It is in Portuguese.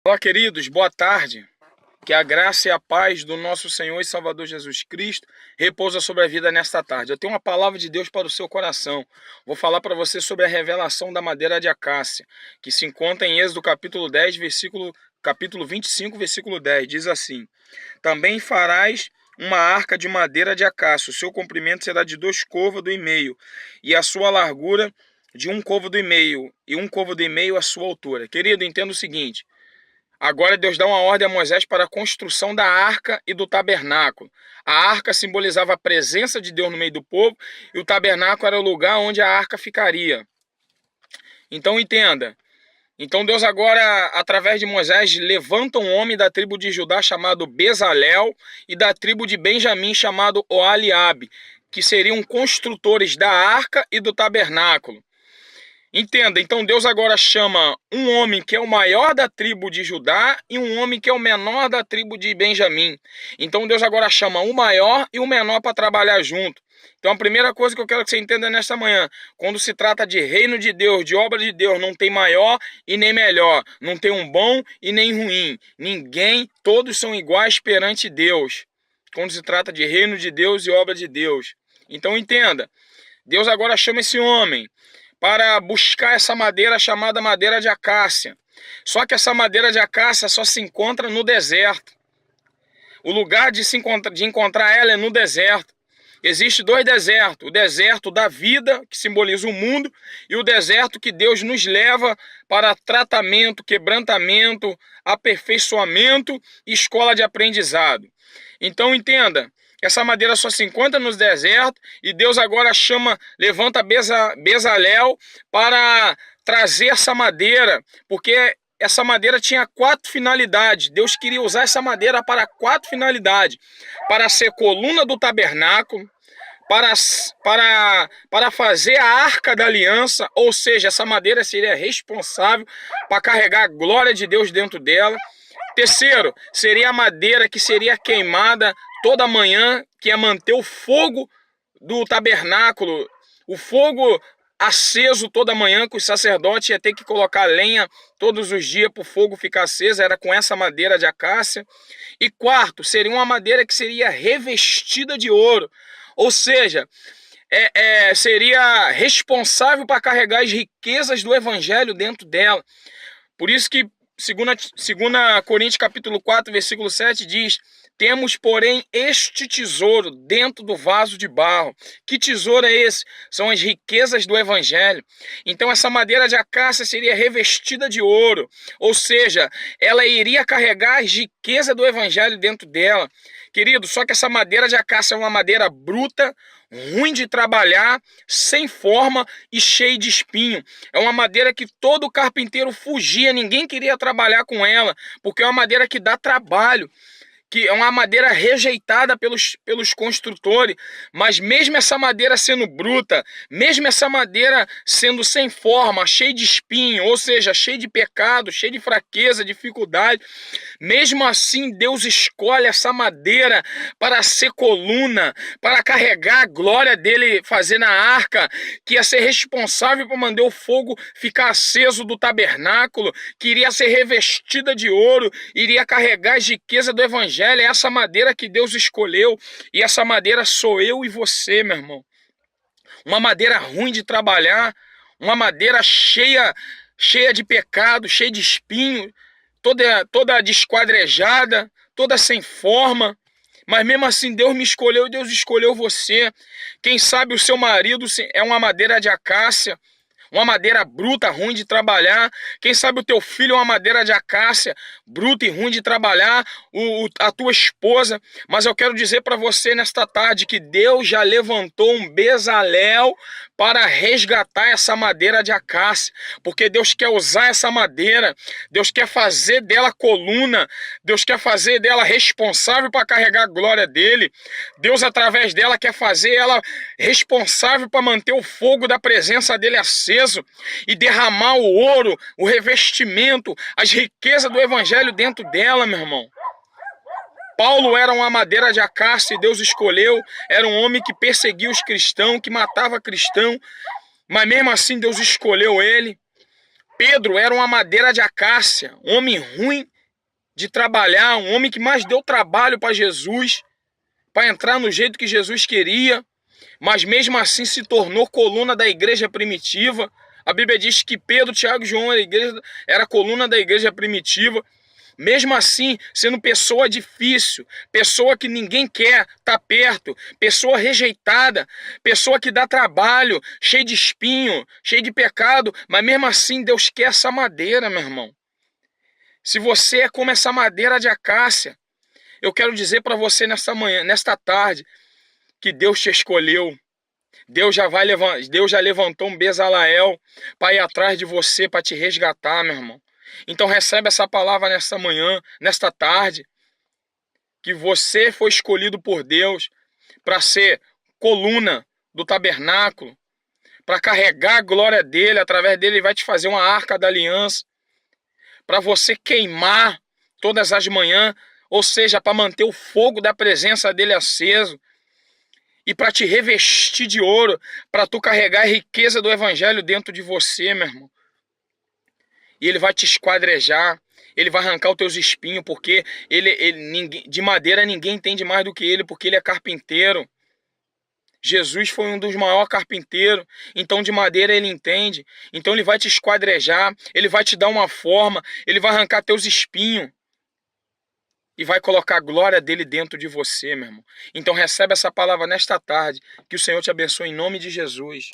Olá, queridos, boa tarde. Que a graça e a paz do nosso Senhor e Salvador Jesus Cristo repousa sobre a vida nesta tarde. Eu tenho uma palavra de Deus para o seu coração. Vou falar para você sobre a revelação da madeira de acácia, que se encontra em Êxodo capítulo 10, capítulo 25, versículo 10. Diz assim: Também farás uma arca de madeira de acácia. O seu comprimento será de 2 côvados e meio, e a sua largura de 1 côvado e meio, e 1 côvado e meio a sua altura. Querido, entenda o seguinte. Agora Deus dá uma ordem a Moisés para a construção da arca e do tabernáculo. A arca simbolizava a presença de Deus no meio do povo e o tabernáculo era o lugar onde a arca ficaria. Então entenda. Então Deus agora, através de Moisés, levanta um homem da tribo de Judá chamado Bezalel e da tribo de Benjamim chamado Oholiabe, que seriam construtores da arca e do tabernáculo. Entenda, então Deus agora chama um homem que é o maior da tribo de Judá e um homem que é o menor da tribo de Benjamim. Então Deus agora chama o maior e o menor para trabalhar junto. Então a primeira coisa que eu quero que você entenda nesta manhã, quando se trata de reino de Deus, de obra de Deus, não tem maior e nem melhor, não tem um bom e nem ruim. Ninguém, todos são iguais perante Deus, quando se trata de reino de Deus e obra de Deus. Então entenda, Deus agora chama esse homem para buscar essa madeira chamada madeira de acácia. Só que essa madeira de acácia só se encontra no deserto. O lugar de encontrar ela é no deserto. Existem 2 desertos. O deserto da vida, que simboliza o mundo, e o deserto que Deus nos leva para tratamento, quebrantamento, aperfeiçoamento e escola de aprendizado. Então entenda, essa madeira só se encontra nos desertos e Deus agora levanta Bezalel para trazer essa madeira, porque essa madeira tinha 4 finalidades. Deus queria usar essa madeira para 4 finalidades: para ser coluna do tabernáculo, para fazer a arca da aliança, ou seja, essa madeira seria responsável para carregar a glória de Deus dentro dela. Terceiro, seria a madeira que seria queimada toda manhã, que ia manter o fogo do tabernáculo, o fogo aceso toda manhã, que os sacerdotes iam ter que colocar lenha todos os dias para o fogo ficar aceso, era com essa madeira de acácia. E quarto, seria uma madeira que seria revestida de ouro, ou seja, seria responsável para carregar as riquezas do evangelho dentro dela. Por isso que 2 Coríntios capítulo 4, versículo 7 diz: Temos, porém, este tesouro dentro do vaso de barro. Que tesouro é esse? São as riquezas do evangelho. Então essa madeira de acácia seria revestida de ouro, ou seja, ela iria carregar as riquezas do evangelho dentro dela. Querido, só que essa madeira de acácia é uma madeira bruta, ruim de trabalhar, sem forma e cheia de espinho. É uma madeira que todo carpinteiro fugia, ninguém queria trabalhar com ela, porque é uma madeira que dá trabalho, que é uma madeira rejeitada pelos construtores. Mas mesmo essa madeira sendo bruta, mesmo essa madeira sendo sem forma, cheia de espinho, ou seja, cheia de pecado, cheia de fraqueza, dificuldade, mesmo assim Deus escolhe essa madeira para ser coluna, para carregar a glória dele, fazer na arca, que ia ser responsável por mandar o fogo ficar aceso do tabernáculo, que iria ser revestida de ouro, iria carregar as riquezas do evangelho. É essa madeira que Deus escolheu, e essa madeira sou eu e você, meu irmão. Uma madeira ruim de trabalhar, uma madeira cheia de pecado, cheia de espinho, toda desquadrejada, toda sem forma. Mas mesmo assim Deus me escolheu e Deus escolheu você. Quem sabe o seu marido é uma madeira de acácia, uma madeira bruta, ruim de trabalhar. Quem sabe o teu filho é uma madeira de acácia, bruta e ruim de trabalhar, a tua esposa. Mas eu quero dizer para você nesta tarde que Deus já levantou um Bezalel para resgatar essa madeira de acácia, porque Deus quer usar essa madeira, Deus quer fazer dela coluna, Deus quer fazer dela responsável para carregar a glória dele. Deus, através dela, quer fazer ela responsável para manter o fogo da presença dele aceso e derramar o ouro, o revestimento, as riquezas do evangelho dentro dela, meu irmão. Paulo era uma madeira de acácia e Deus escolheu, era um homem que perseguia os cristãos, que matava cristão, mas mesmo assim Deus escolheu ele. Pedro era uma madeira de acácia, homem ruim de trabalhar, um homem que mais deu trabalho para Jesus, para entrar no jeito que Jesus queria, mas mesmo assim se tornou coluna da igreja primitiva. A Bíblia diz que Pedro, Tiago e João era coluna da igreja primitiva. Mesmo assim, sendo pessoa difícil, pessoa que ninguém quer estar perto, pessoa rejeitada, pessoa que dá trabalho, cheio de espinho, cheio de pecado, mas mesmo assim Deus quer essa madeira, meu irmão. Se você é como essa madeira de acácia, eu quero dizer para você nesta manhã, nesta tarde, que Deus te escolheu. Deus já levantou um Bezalael para ir atrás de você, para te resgatar, meu irmão. Então recebe essa palavra nesta manhã, nesta tarde, que você foi escolhido por Deus para ser coluna do tabernáculo, para carregar a glória dele, através dele ele vai te fazer uma arca da aliança, para você queimar todas as manhãs, ou seja, para manter o fogo da presença dele aceso, e para te revestir de ouro, para tu carregar a riqueza do evangelho dentro de você, meu irmão. E ele vai te esquadrejar, ele vai arrancar os teus espinhos, porque de madeira ninguém entende mais do que ele, porque ele é carpinteiro. Jesus foi um dos maiores carpinteiros, então de madeira ele entende. Então ele vai te esquadrejar, ele vai te dar uma forma, ele vai arrancar teus espinhos e vai colocar a glória dele dentro de você, meu irmão. Então recebe essa palavra nesta tarde, que o Senhor te abençoe em nome de Jesus.